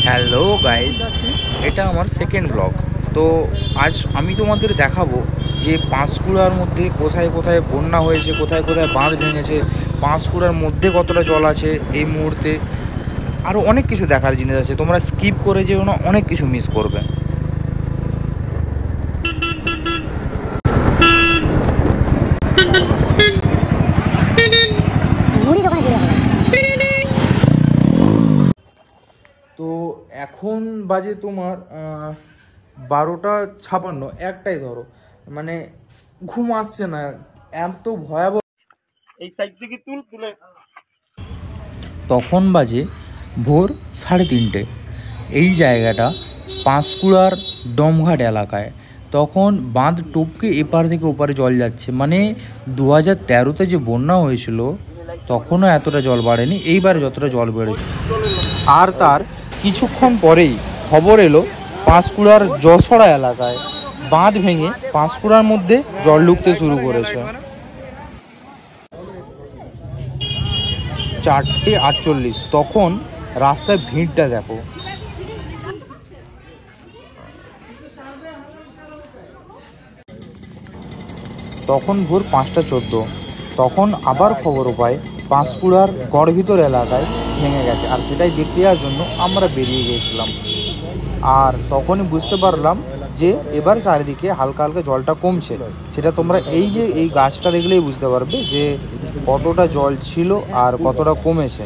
Hello guys, এটা আমার second blog. তো আজ আমি তোমাদের দেখাবো যে পাঁশকুড়ার মধ্যে কোথায় কোথায় বন্যা হয়েছে, কোথায় কোথায় বাঁধ ভেঙেছে, পাঁশকুড়ার মধ্যে কতটা জল আছে এই মুহূর্তে। আরও অনেক কিছু দেখার জিনিস আছে, তোমরা স্কিপ করে যেও না, অনেক কিছু মিস করবে। তো এখন বাজে তোমার 12:56, একটাই ধরো, মানে ঘুম আসছে না, এত ভয়াবহ। এই সাইড থেকে তুলে তখন বাজে ভোর 3:30। এই জায়গাটা পাঁশকুড়ার ডমঘাট এলাকায়। তখন বাঁধ টপকে এপার থেকে ওপারে জল যাচ্ছে, মানে 2013-তে যে বন্যা হয়েছিল তখনও এতটা জল বাড়েনি, এইবার যতটা জল বেড়েছে। আর তার কিছুক্ষণ পরেই খবর এলো পাঁশকুড়ার যশোড়া এলাকায় বাঁধ ভেঙে পাঁশকুড়ার মধ্যে জল ঢুকতে শুরু করেছে। 4:48, তখন রাস্তায় ভিড়টা দেখো। তখন ভোর 5:14, তখন আবার খবর পাই পাঁশকুড়ার গড়ভিতর এলাকায় ভেঙে গেছে, আর সেটাই দেখতে যাওয়ার জন্য আমরা বেরিয়ে গিয়েছিলাম। আর তখনই বুঝতে পারলাম যে এবার চারিদিকে হালকা হালকা জলটা কমছে। সেটা তোমরা এই যে এই গাছটা দেখলেই বুঝতে পারবে যে কতটা জল ছিল আর কতটা কমেছে।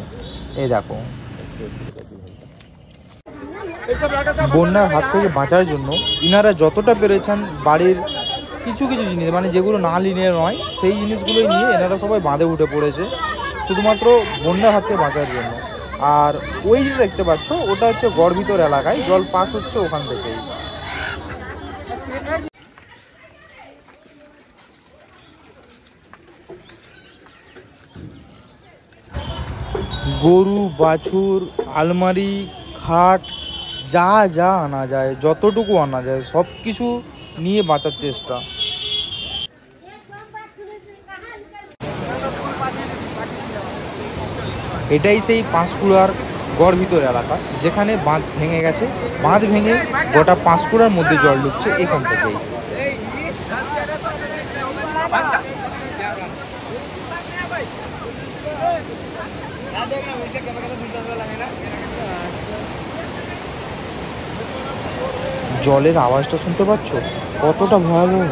এই দেখো, বন্যার হাত থেকে বাঁচার জন্য ইনারা যতটা পেরেছেন বাড়ির কিছু কিছু জিনিস, মানে যেগুলো না নিয়ে নয় সেই জিনিসগুলোই নিয়ে এনারা সবাই বাঁধে উঠে পড়েছে শুধুমাত্র বন্যার হাত থেকে বাঁচার জন্য। আর ওই যে দেখতে পাচ্ছ ওটা হচ্ছে গড়ভিতর এলাকায়, জল পাস হচ্ছে ওখান থেকেই। গরু বাছুর, আলমারি, খাট, যা যা আনা যায়, যতটুকু আনা যায় সব কিছু নিয়ে বাঁচার চেষ্টা। এটাই সেই পাঁশকুড়ার গড়ভিতর এলাকা যেখানে বাঁধ ভেঙে গেছে। বাঁধ ভেঙে গোটা পাঁশকুড়ার মধ্যে জল ঢুকছে এখান থেকেই। জলের আওয়াজটা শুনতে পাচ্ছ, কতটা ভয়াবহ।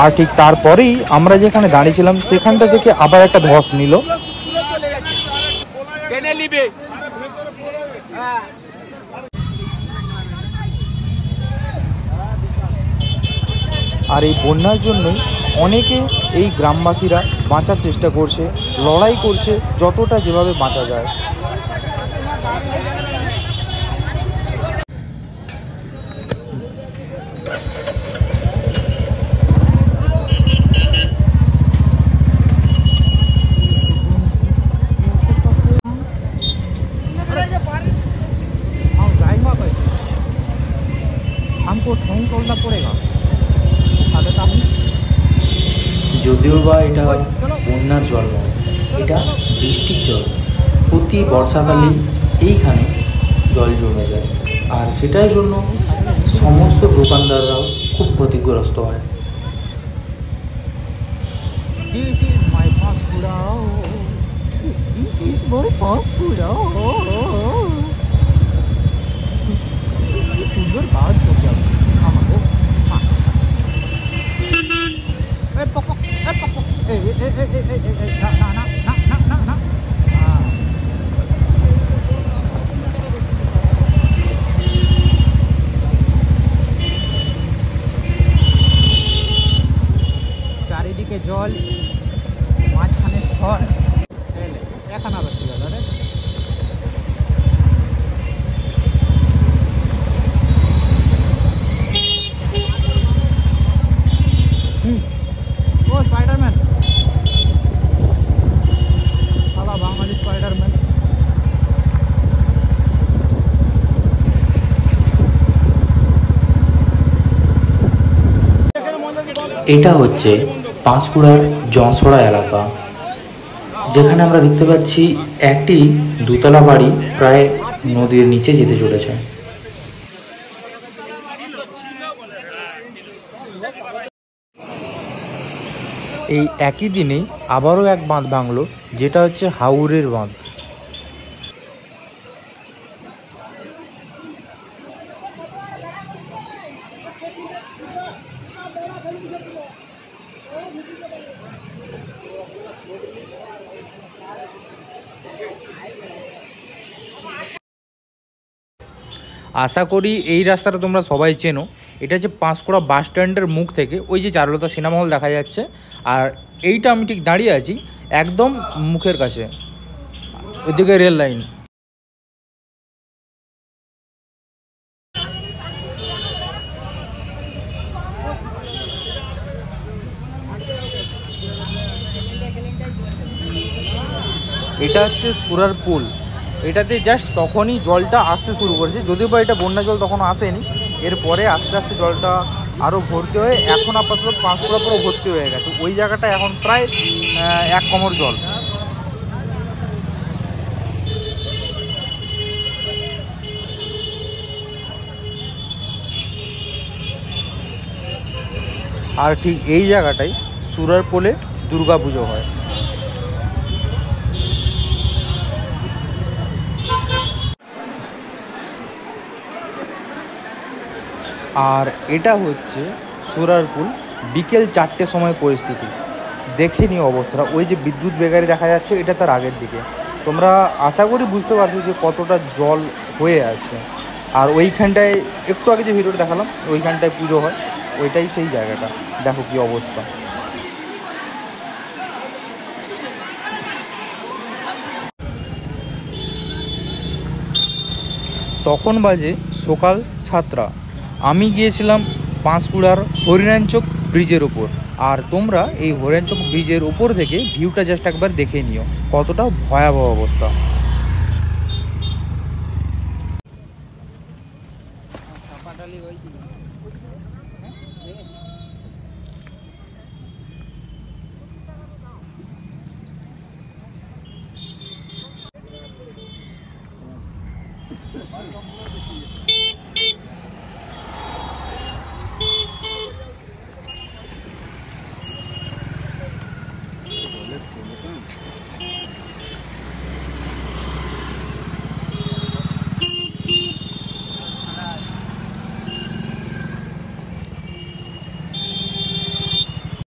আর ঠিক তারপরেই আমরা যেখানে দাঁড়িয়েছিলাম সেখানটা থেকে আবার একটা ধস নিল। আর এই বন্যার জন্যই অনেকে এই গ্রামবাসীরা বাঁচার চেষ্টা করছে, লড়াই করছে যতটা যেভাবে বাঁচা যায়। যদিও বা এটা বন্যার জল নয়, এটা বৃষ্টির জল। প্রতি বর্ষাকালে এইখানে জল জমে যায়, আর সেটার জন্য সমস্ত দোকানদাররাও খুব ক্ষতিগ্রস্ত হয়। চারিদিকে জল, মাঝখানে স্থল, এখন আবার ছিল রে। এটা হচ্ছে পাঁশকুড়ার জঁসড়া এলাকা, যেখানে আমরা দেখতে পাচ্ছি একটি দুতলা বাড়ি প্রায় নদীর নিচে যেতে চলেছে। এই একই দিনে আবারও এক বাঁধ ভাঙলো, যেটা হচ্ছে হাওরের বাঁধ। আশা করি এই রাস্তাটা তোমরা সবাই চেনো। এটা হচ্ছে পাঁশকুড়া বাস স্ট্যান্ডের মুখ থেকে ওই যে চারুলতা সিনেমা হল দেখা যাচ্ছে, আর এইটা আমি ঠিক দাঁড়িয়ে আছি একদম মুখের কাছে, ওইদিকে রেল লাইন। এটা হচ্ছে সুরার পুল। এটাতে জাস্ট তখনই জলটা আসতে শুরু করেছে, যদিও বা এটা বন্যা জল তখনও আসেনি। এরপরে আস্তে আস্তে জলটা আরও ভর্তি হয়ে এখন আপাতত পাঁশকুড়া পুরো ভর্তি হয়ে গেছে। ওই জায়গাটা এখন প্রায় 1 কোমর জল। আর ঠিক এই জায়গাটাই সুরার পোলে দুর্গা পুজো হয়। আর এটা হচ্ছে সুরার পুল বিকেল 4টের সময় পরিস্থিতি। দেখে নিও অবস্থাটা, ওই যে বিদ্যুৎ বেগারি দেখা যাচ্ছে, এটা তার আগের দিকে। তোমরা আশা করি বুঝতে পারছো যে কতটা জল হয়ে আছে। আর ওইখানটায় একটু আগে যে ভিডিওটা দেখালাম, ওইখানটায় পুজো হয়, ওইটাই সেই জায়গাটা। দেখো কি অবস্থা। তখন বাজে সকাল 7টা। আমি গিয়েছিলাম পাঁশকুড়ার হরিণাঞ্চক ব্রিজের ওপর। আর তোমরা এই হরিণাঞ্চক ব্রিজের ওপর থেকে ভিউটা জাস্ট একবার দেখে নিও, কতটা ভয়াবহ অবস্থা।